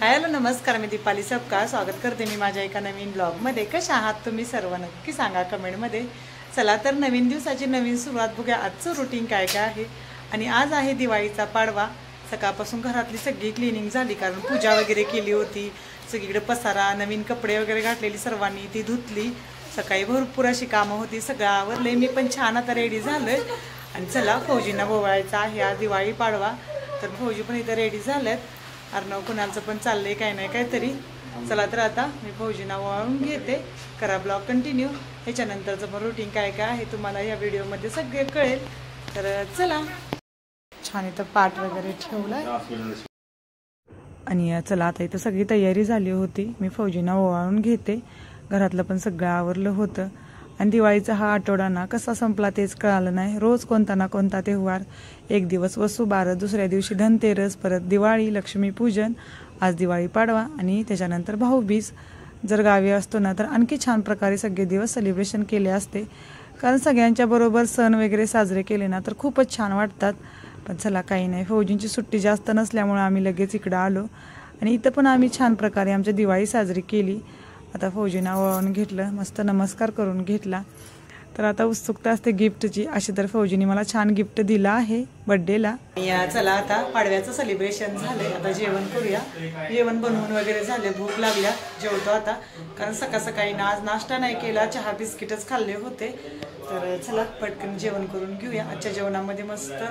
Hello नमस्कार, मी दीपाली सबका स्वागत करते मी माझ्या एका नवीन ब्लॉगमध्ये। कशा आहात तुम्ही सर्व नक्की सांगा कमेंटमध्ये। चला तर नवीन दिवसाची नवीन सुरुवात बघूया। आजचं रुटीन काय काय आहे। आणि आज आहे दिवाळीचा पाडवा। सकाळपासून घरातली सगळी क्लिनिंग झाली, कारण पूजा वगैरे केली होती। सगळीकडे पसारा, नवीन कपडे वगैरे घातलेली सर्वांनी ती धुतली। सकाळी भरपूर अशी कामं होती, सगळं आवरले। मी पण छान आता रेडी झालोय आणि चला फौजींना बोवायचा आहे आज दिवाळी पाडवा। तर फौजी पण इथं रेडी झालेत। अर्णव कुणालचं पण चाललंय काय नाही काहीतरी। चला तर आता मी फौजींना ओवाळून घेते। करा ब्लॉग कंटिन्यू। ह्याच्यानंतरचं पण रुटीन काय काय आहे तुम्हाला या व्हिडिओमध्ये सगळे कळेल। तर चला, छान इथं पाट वगैरे ठेवलाय आणि चला आता इथं सगळी तयारी झाली होती। मी फौजींना ओवाळून घेते। घरातलं पण सगळं आवरलं होतं आणि दिवाळीचा हा आठवडा ना कसा संपला तेच कळालं नाही। रोज कोणता ना कोणता त्योहार, एक दिवस वसुबारस, दुसऱ्या दिवशी धनतेरस, परत दिवाळी, लक्ष्मीपूजन, आज दिवाळी पाडवा आणि त्याच्यानंतर भाऊबीज। जर गावी असतो ना तर आणखी छान प्रकारे सगळे दिवस सेलिब्रेशन केले असते, कारण सगळ्यांच्या बरोबर सण वगैरे साजरे केले ना तर खूपच छान वाटतात। पण चला काही नाही, फौजींची सुट्टी जास्त नसल्यामुळे आम्ही लगेच इकडं आलो आणि इथं पण आम्ही छान प्रकारे आमची दिवाळी साजरी केली। आता फौजींना ओवाळून घेतलं, मस्त नमस्कार करून घेतला। तर आता उत्सुकता असते गिफ्टची। अशी तर फौजीने मला छान गिफ्ट दिलं आहे बर्थडेला। चला आता पाडव्याचं सेलिब्रेशन झालंय, आता जेवण करूया। जेवण बनवून वगैरे झाले, भूक लागल्या, जेवतो आता। कारण सकाळ सकाळी आज नाश्ता नाही केला, चहा बिस्किटच खाल्ले होते। तर चला पटकन जेवण करून घेऊया। आजच्या जेवणामध्ये मस्त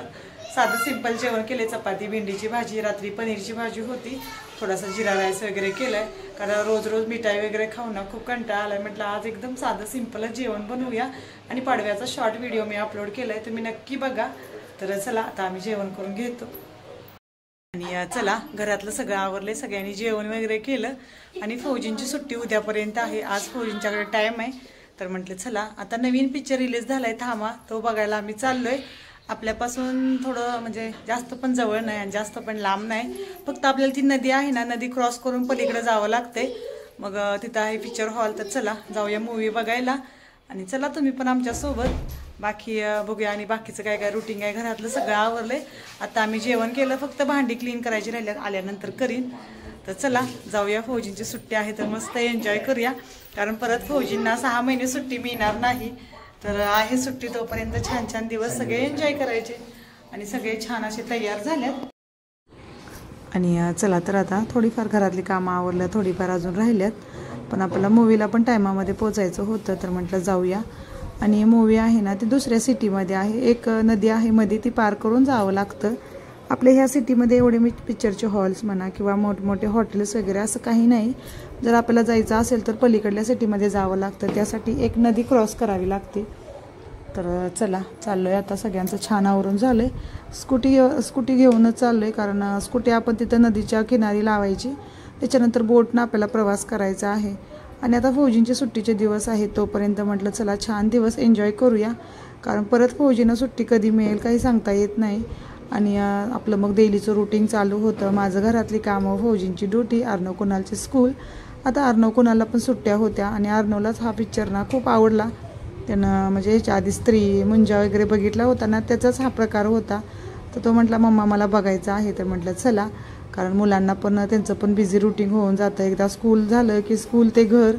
साधं सिंपल जेवण केले। चपाती, भेंडीची भाजी, रात्री पनीरची भाजी होती, थोडासा जिरा राईस वगैरे केलाय। कारण रोज रोज मिठाई वगैरे खाऊन ना खूप कंटाळा आलाय। म्हटलं आज एकदम साधं सिंपलच जेवण बनवूया आणि पाडव्याचा शॉर्ट व्हिडिओ मी अपलोड केलाय, तुम्ही नक्की बघा। तर चला आता आम्ही जेवण करून घेतो आणि चला घरातलं सगळं आवरले, सगळ्यांनी जेवण वगैरे केलं आणि फौजींची सुट्टी उद्यापर्यंत आहे। आज फौजींच्याकडे टाइम आहे, तर म्हटलं चला आता नवीन पिक्चर रिलीज झालाय थांबा, तो बघायला आम्ही चाललोय। आपल्यापासून थोडं म्हणजे जास्त पण जवळ नाही आणि जास्त पण लांब नाही, फक्त आपल्याला ती नदी आहे ना, नदी क्रॉस करून पलीकडे जावं लागते। मग तिथं आहे पिक्चर हॉल, तर चला जाऊया मूवी बघायला आणि चला तुम्ही पण आमच्यासोबत। बाकी बघूया आणि बाकीचं काय काय रुटीन आहे। घरातलं सगळं आवरलंय, आता आम्ही जेवण केलं, फक्त भांडी क्लीन करायची राहिल्यात, आल्यानंतर करीन। तर चला जाऊया, फौजींची सुट्टी आहे तर मस्त एन्जॉय करूया, कारण परत फौजींना 6 महिने सुट्टी मिळणार नाही। तर आहे सुट्टी, तोपर्यंत छान छान दिवस सगळे एन्जॉय करायचे आणि सगळे छान असे तयार झालेत। आणि चला तर आता थोडीफार घरातली कामं आवरल्या, थोडीफार अजून राहिल्यात, पण आपल्याला मूवीला पण टायमामध्ये पोचायचं होतं, तर म्हटलं जाऊया। आणि मूवी आहे ना ती दुसऱ्या सिटीमध्ये आहे, एक नदी आहे मध्ये, ती पार करून जावं लागतं। आपल्या ह्या सिटीमध्ये एवढे पिक्चरचे हॉल्स म्हणा किंवा मोठमोठे हॉटेल्स वगैरे असं काही नाही। जर आपल्याला जायचं असेल तर पलीकडल्या सिटीमध्ये जावं लागतं, त्यासाठी एक नदी क्रॉस करावी लागते। तर चला चाललोय आता, सगळ्यांचं छान आवरून झालंय। स्कूटी घेऊनच चाललोय, कारण स्कूटी आपण तिथं नदीच्या किनारी लावायची, त्याच्यानंतर बोटनं आपल्याला प्रवास करायचा आहे। आणि आता फौजींचे सुट्टीचे दिवस आहेत, तोपर्यंत म्हटलं चला छान दिवस एन्जॉय करूया, कारण परत फौजींना सुट्टी कधी मिळेल काही सांगता येत नाही। आणि आपलं मग डेलीचं रुटीन चालू होतं, माझं घरातली कामं, फौजींची ड्युटी, अर्णव कुणालची स्कूल। आता अर्णव कुणालला पण सुट्ट्या होत्या आणि अर्णवलाच हा पिक्चर ना खूप आवडला। त्यानं म्हणजे ह्याच्या आधी स्त्री मुंजा वगैरे बघितला होता ना, त्याचाच हा प्रकार होता। तर तो म्हटला मम्मा मला बघायचा आहे, तर म्हटलं चला, कारण मुलांना पण त्यांचं पण बिझी रुटीन होऊन जातं। एकदा स्कूल झालं की स्कूल ते घर,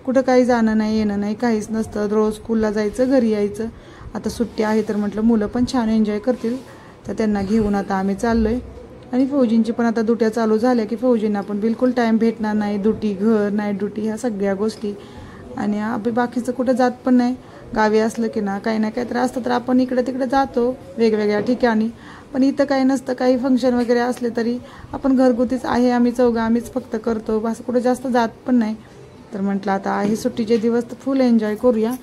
कुठं काही जाणं नाही येणं नाही काहीच नसतं, रोज स्कूलला जायचं घरी यायचं। आता सुट्टी आहे तर म्हटलं मुलं पण छान एन्जॉय करतील, तर त्यांना घेऊन आता आम्ही चाललोय। आणि फौजींची पण आता ड्युट्या चालू झाल्या की फौजींना पण बिलकुल टाईम भेटणार नाही, ड्युटी घर नाईट ड्युटी ह्या सगळ्या गोष्टी। आणि आपण बाकीचं कुठं जात पण नाही, गावी असलं की ना काही ना काही त्रास असतं तर आपण इकडे तिकडे जातो वेगवेगळ्या ठिकाणी, पण इथं काही नसतं। काही फंक्शन वगैरे असले तरी आपण घरगुतीच आहे, आम्ही चौघं आम्हीच फक्त करतो, बस कुठं जास्त जात पण नाही। तर म्हटलं आता आहे सुट्टीचे दिवस तर फुल एन्जॉय करूया,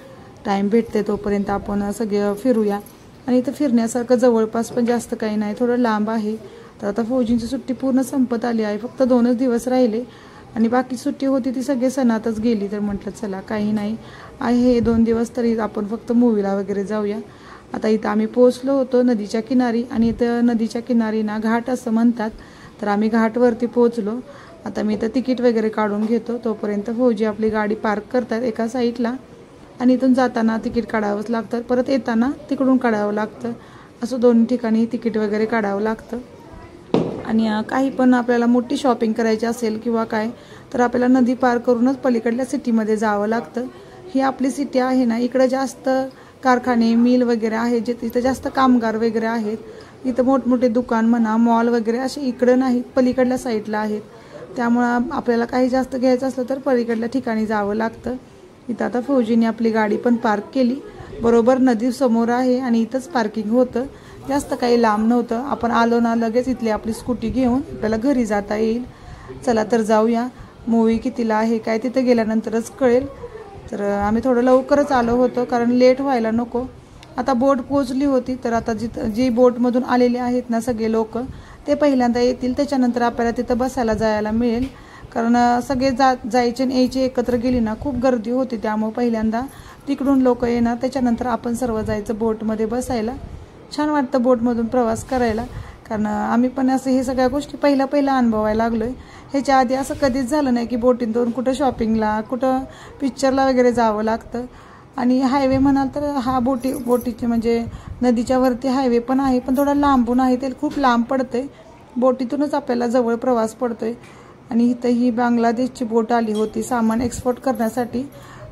टाईम भेटते तोपर्यंत आपण सगळं फिरूया। आणि इथं फिरण्यासारखं जवळपास पण जास्त काही नाही, थोडं लांब आहे। तर आता फौजींची सुट्टी पूर्ण संपत आली आहे, फक्त 2च दिवस राहिले आणि बाकी सुट्टी होती ती सगळे सणातच गेली। तर म्हटलं चला काही नाही, आहे 2 दिवस तरी आपण फक्त मूवीला वगैरे जाऊया। आता इथं आम्ही पोहोचलो होतो नदीच्या किनारी, आणि इथं नदीच्या किनारी ना घाट असं म्हणतात, तर आम्ही घाटवरती पोहोचलो। आता मी इथं तिकीट वगैरे काढून घेतो, तोपर्यंत फौजी आपली गाडी पार्क करतात एका साईडला, आणि इथून जाताना तिकीट काढावंच लागतं, परत येताना तिकडून काढावं लागतं, असं 2 ठिकाणी तिकीट वगैरे काढावं लागतं। आणि काही पण आपल्याला मोठी शॉपिंग करायची असेल किंवा काय तर आपल्याला नदी पार करूनच पलीकडल्या सिटीमध्ये जावं लागतं। ही आपली सिटी आहे ना, इकडे जास्त कारखाने मिल वगैरे आहेत, जे तिथे जास्त कामगार वगैरे आहेत। इथं मोठमोठे दुकान म्हणा मॉल वगैरे असे इकडे नाहीत, पलीकडल्या साईडला आहेत। त्यामुळे आपल्याला काही जास्त घ्यायचं असलं तर पलीकडल्या ठिकाणी जावं लागतं। इथं आता फौजीने आपली गाडी पण पार्क केली, बरोबर नदी समोर आहे आणि इथंच पार्किंग होतं, जास्त काही लांब नव्हतं। आपण आलो ना लगेच इथली आपली स्कूटी घेऊन आपल्याला घरी जाता येईल। चला तर जाऊया। मूवी कितीला आहे काय तिथे गेल्यानंतरच कळेल। तर आम्ही थोडं लवकरच आलो होतो कारण लेट व्हायला नको। आता बोट पोहोचली होती, तर आता जी बोटमधून आलेले आहेत ना सगळे लोक ते पहिल्यांदा येतील, त्याच्यानंतर आपल्याला तिथं बसायला जायला मिळेल। कारण सगळे जायचे आणि यायचे एकत्र गेली ना खूप गर्दी होती, त्यामुळे पहिल्यांदा तिकडून लोक येणार, त्याच्यानंतर आपण सर्व जायचं बोटमध्ये बसायला। छान वाटतं बोटमधून प्रवास करायला, कारण आम्ही पण असं हे सगळ्या गोष्टी पहिला अनुभवायला लागलोय। ह्याच्या आधी असं कधीच झालं नाही की बोटीतून कुठं शॉपिंगला कुठं पिक्चरला वगैरे जावं लागतं। आणि हायवे म्हणाल तर हा बोटीचे म्हणजे नदीच्या वरती हायवे पण आहे, पण थोडा लांबून आहे, ते खूप लांब पडते। बोटीतूनच आपल्याला जवळ प्रवास पडतोय। आणि इथं ही बांगलादेशची बोट आली होती सामान एक्सपोर्ट करण्यासाठी।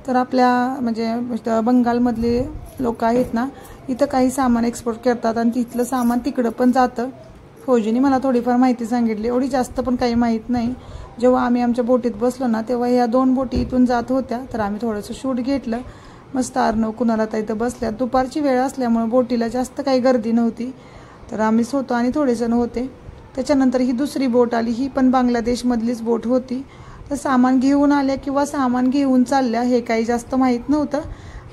तर आपल्या म्हणजे बंगालमधले लोक आहेत ना, इथं काही सामान एक्सपोर्ट करतात आणि तिथलं सामान तिकडं पण जातं। फौजीने मला थोडीफार माहिती सांगितली, एवढी जास्त पण काही माहीत नाही। जेव्हा आम्ही आमच्या बोटीत बसलो ना तेव्हा ह्या 2 बोटी इथून जात होत्या, तर आम्ही थोडंसं शूट घेतलं। मस्त आर्नव कुणाला तर इथं बसल्या, दुपारची वेळ असल्यामुळे बोटीला जास्त काही गर्दी नव्हती, तर आम्हीच होतो आणि थोडे जण होते। त्याच्यानंतर ही दुसरी बोट आली, ही पण बांगलादेशमधलीच बोट होती। तर सामान घेऊन आल्या किंवा सामान घेऊन चालल्या हे काही जास्त माहीत नव्हतं,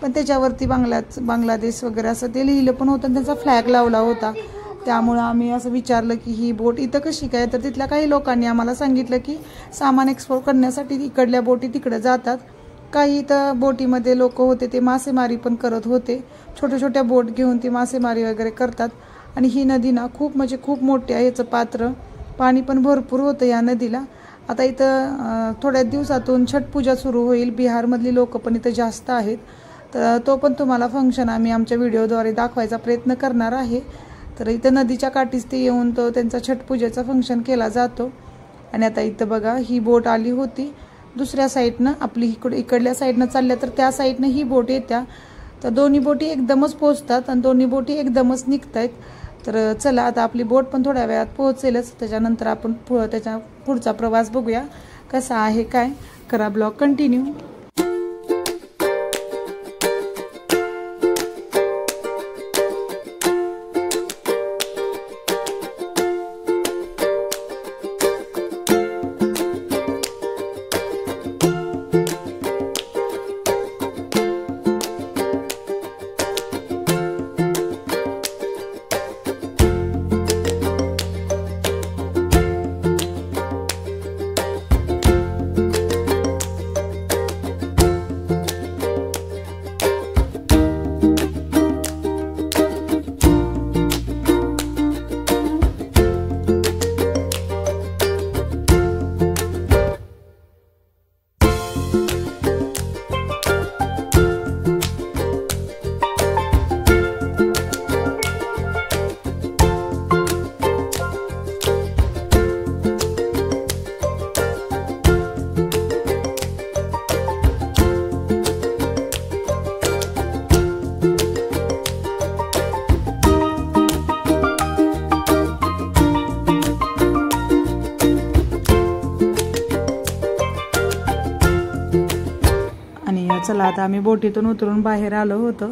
पण त्याच्यावरती बांगलादेश वगैरे असं ते लिहिलं पण होतं, त्यांचा फ्लॅग लावला होता। त्यामुळे आम्ही असं विचारलं की ही बोट इथं कशी काय, तर तिथल्या काही लोकांनी आम्हाला सांगितलं की सामान एक्सपोर्ट करण्यासाठी इकडल्या बोटी तिकडे जातात। काही इथं बोटीमध्ये लोक होते ते मासेमारी पण करत होते, छोट्या बोट घेऊन ती मासेमारी वगैरे करतात। आणि ही नदी ना खूप म्हणजे खूप मोठी आहे, याचं पात्र पाणी पण भरपूर होतं या नदीला। आता इथं थोड्या दिवसातून छठ पूजा सुरू होईल, बिहारमधली लोक पण इथं जास्त आहेत, तर तो पण तुम्हाला फंक्शन आम्ही आमच्या व्हिडिओद्वारे दाखवायचा प्रयत्न करणार आहे। तर इथं नदीच्या काठीच ते येऊन तो त्यांचा छठ पूजेचा फंक्शन केला जातो। आणि आता इथं बघा ही बोट आली होती दुसऱ्या साईडनं, आपली इकडल्या साईडनं चालल्या तर त्या साईडनं ही बोट येत्या, तर दोन्ही बोटी एकदमच पोहोचतात आणि दोन्ही बोटी एकदमच निघतायत। तर चला आता आपली बोट पण थोड्या वेळात पोहोचेलच, त्याच्यानंतर आपण त्याच्या पुढचा प्रवास बघूया कसा आहे काय। करा ब्लॉग कंटिन्यू। चला आता आम्ही बोटीतून उतरून बाहेर आलो होतो,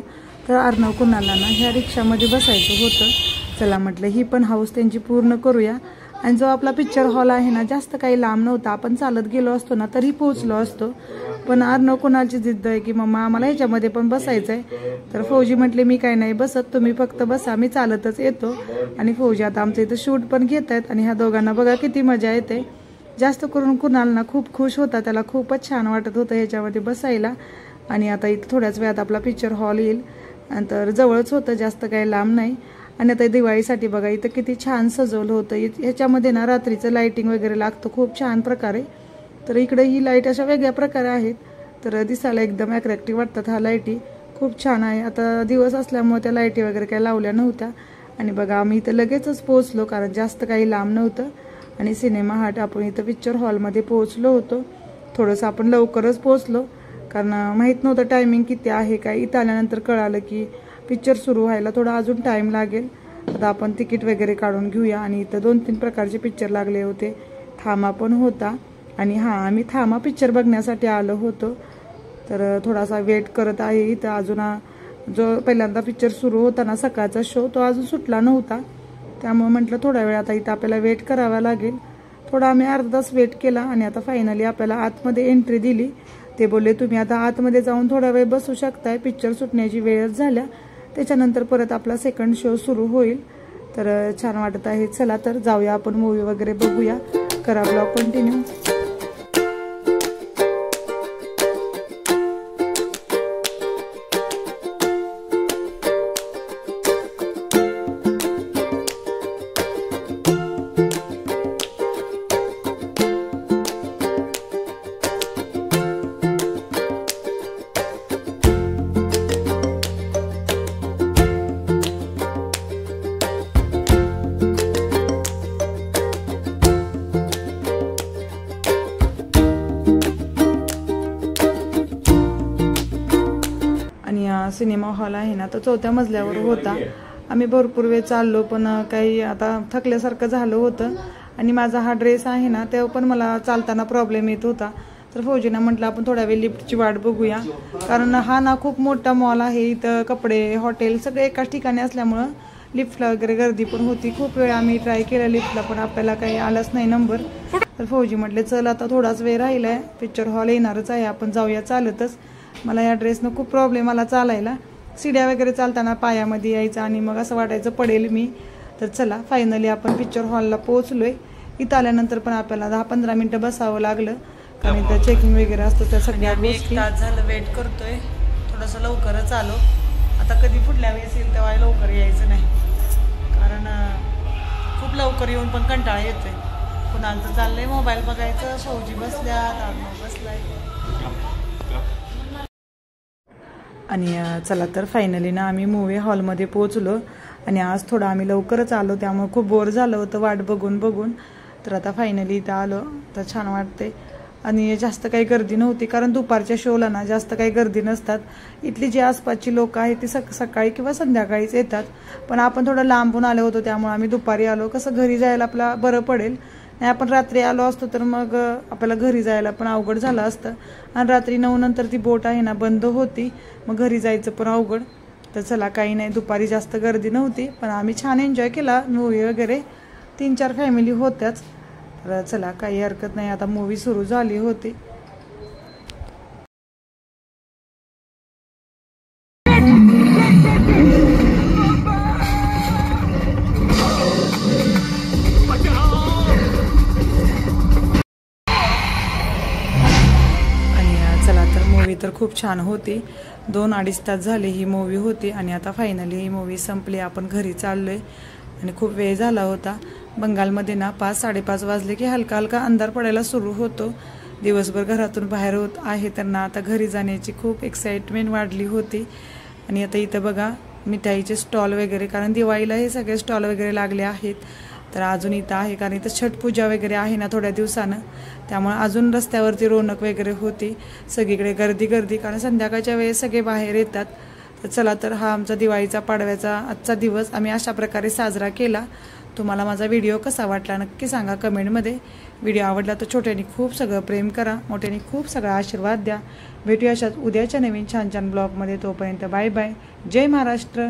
तर अर्णव कुणाला ना ह्या रिक्षामध्ये बसायचं होतं। चला म्हटलं ही पण हाऊस त्यांची पूर्ण करूया। आणि जो आपला पिक्चर हॉल आहे ना जास्त काही लांब नव्हता, आपण चालत गेलो असतो ना तरी पोहोचलो असतो, पण अर्णव कुणाची जिद्द आहे की मम्मा आम्हाला ह्याच्यामध्ये पण बसायचंय। तर फौजी म्हटले मी काय नाही बसत, तुम्ही फक्त बसा, मी चालतच येतो। आणि फौजी आता आमच्या इथं शूट पण घेत आहेत आणि ह्या दोघांना बघा किती मजा येते। जास्त करून कुणाल ना खूप खुश होता, त्याला खूपच छान वाटत होतं ह्याच्यामध्ये बसायला। आणि आता इथं थोड्याच वेळात आपला पिक्चर हॉल येईल, तर जवळच होतं, जास्त काही लांब नाही। आणि आता दिवाळीसाठी बघा इथं किती छान सजवलं होतं, ह्याच्यामध्ये ना रात्रीचं लाइटिंग वगैरे लागतं खूप छान प्रकारे। तर इकडे ही लाईट अशा वेगळ्या प्रकारे आहेत, तर दिसायला एकदम अट्रॅक्टिव्ह वाटतात ह्या लाईटी, खूप छान आहे। आता दिवस असल्यामुळे त्या लाईटी वगैरे काही लावल्या नव्हत्या। आणि बघा आम्ही इथं लगेचच पोहोचलो, कारण जास्त काही लांब नव्हतं। आणि सिनेमा हाट आपण इथं पिक्चर हॉलमध्ये पोहोचलो होतो. थोडंसं आपण लवकरच पोहोचलो कारण माहीत नव्हतं टायमिंग किती आहे काय. इथं आल्यानंतर कळालं की पिक्चर सुरू व्हायला थोडा अजून टाईम लागेल. आता आपण तिकीट वगैरे काढून घेऊया. आणि इथं 2-3 प्रकारचे पिक्चर लागले होते. थामा पण होता. आणि आम्ही थामा पिक्चर बघण्यासाठी आलो होतो. तर थोडासा वेट करत आहे इथं. अजून जो पहिल्यांदा पिक्चर सुरू होता ना सकाळचा शो, तो अजून सुटला नव्हता. त्यामुळे म्हटलं थोडा वेळ आता इथं आपल्याला वेट करावा लागेल. थोडा आम्ही अर्धा तास वेट केला आणि आता फायनली आपल्याला आतमध्ये एंट्री दिली. ते बोलले तुम्ही आता आतमध्ये जाऊन थोडा वेळ बसू शकताय, पिक्चर सुटण्याची वेळच झाल्या, त्याच्यानंतर परत आपला सेकंड शो सुरू होईल. तर छान वाटत आहे. चला तर जाऊया आपण मूवी वगैरे बघूया. करा ब्लॉग कंटिन्यू. सिनेमा हॉल आहे ना तो 4थ्या मजल्यावर होता. आम्ही भरपूर वेळ चाललो पण काही आता थकल्यासारखं झालं होतं. आणि माझा हा ड्रेस आहे ना तेव्हा पण मला चालताना प्रॉब्लेम येत होता. तर फौजीनं म्हटलं आपण थोड्या वेळ लिफ्टची वाट बघूया कारण हा ना खूप मोठा मॉल आहे. इथं कपडे हॉटेल सगळे एकाच ठिकाणी असल्यामुळं लिफ्टला वगैरे गर्दी पण होती. खूप वेळ आम्ही ट्राय केला लिफ्टला पण आपल्याला काही आलाच नाही नंबर. तर फौजी म्हटले चल आता थोडाच वेळ राहिला आहे, पिक्चर हॉल येणारच आहे, आपण जाऊया चालतच. मला या ड्रेसनं खूप प्रॉब्लेम आला चालायला. सीड्या वगैरे चालताना पायामध्ये यायचं आणि मग असं वाटायचं पडेल मी. तर चला फायनली आपण पिक्चर हॉलला पोहोचलोय. इथं आल्यानंतर पण आपल्याला 10-15 मिनिटं बसावं लागलं कारण इथं चेकिंग वगैरे असतं त्या सगळ्या गोष्टी. 1 तास झालं वेट करतोय. थोडंसं लवकरच आलो. आता कधी पुढल्या वेळेस येईल तेव्हा लवकर यायचं नाही कारण खूप लवकर येऊन पण कंटाळा येतोय. कुणाचं चाललंय मोबाईल बघायचं, फौजी बसल्यात, आत्मा बसलाय. आणि चला तर फायनली ना आम्ही मूवी हॉलमध्ये पोहोचलो. आणि आज थोडं आम्ही लवकरच आलो त्यामुळे खूप बोर झालं होतं वाट बघून बघून. तर आता फायनली इथं आलो तर छान वाटते. आणि जास्त काही गर्दी नव्हती कारण दुपारच्या शोला ना जास्त काही गर्दी नसतात. इथली जी आसपासची लोक आहेत ती सकाळी किंवा संध्याकाळीच येतात. पण आपण थोडं लांबून आलो होतो त्यामुळे आम्ही दुपारी आलो. कसं घरी जायला आपला बरं पडेल. नाही आपण रात्री आलो असतो तर मग आपल्याला घरी जायला पण अवघड झालं असतं. आणि रात्री 9 नंतर ती बोट आहे ना बंद होती, मग घरी जायचं पण अवघड. तर चला काही नाही, दुपारी जास्त गर्दी नव्हती पण आम्ही छान एन्जॉय केला मूवी वगैरे. 3-4 फॅमिली होत्याच. तर चला काही हरकत नाही. आता मूवी सुरू झाली होती. तर खूप छान होती. 2-2.5 तास झाले ही मूवी होती. आणि आता फायनली ही मूवी संपली. आपण घरी चाललोय आणि खूप वेळ झाला होता. बंगालमध्ये ना 5-5:30 वाजले की हलका हलका अंधार पडायला सुरू होतो. दिवसभर घरातून बाहेर होत आहे त्यांना आता घरी जाण्याची खूप एक्साइटमेंट वाढली होती. आणि आता इथं बघा मिठाईचे स्टॉल वगैरे कारण दिवाळीला हे सगळे स्टॉल वगैरे लागले आहेत. तर अजून इथं आहे कारण इथं छठ पूजा वगैरे आहे ना थोड्या दिवसानं, त्यामुळे अजून रस्त्यावरती रौनक वगैरे होती. सगळीकडे गर्दी कारण संध्याकाळच्या वेळेस सगळे बाहेर येतात. तर चला तर हा आमचा दिवाळीचा पाडव्याचा आजचा दिवस आम्ही अशा प्रकारे साजरा केला. तुम्हाला माझा व्हिडिओ कसा वाटला नक्की सांगा कमेंटमध्ये. व्हिडिओ आवडला तर छोट्याने खूप सगळं प्रेम करा, मोठ्याने खूप सगळा आशीर्वाद द्या. भेटूया अशाच उद्याच्या नवीन छान छान ब्लॉगमध्ये. तोपर्यंत बाय बाय. जय महाराष्ट्र.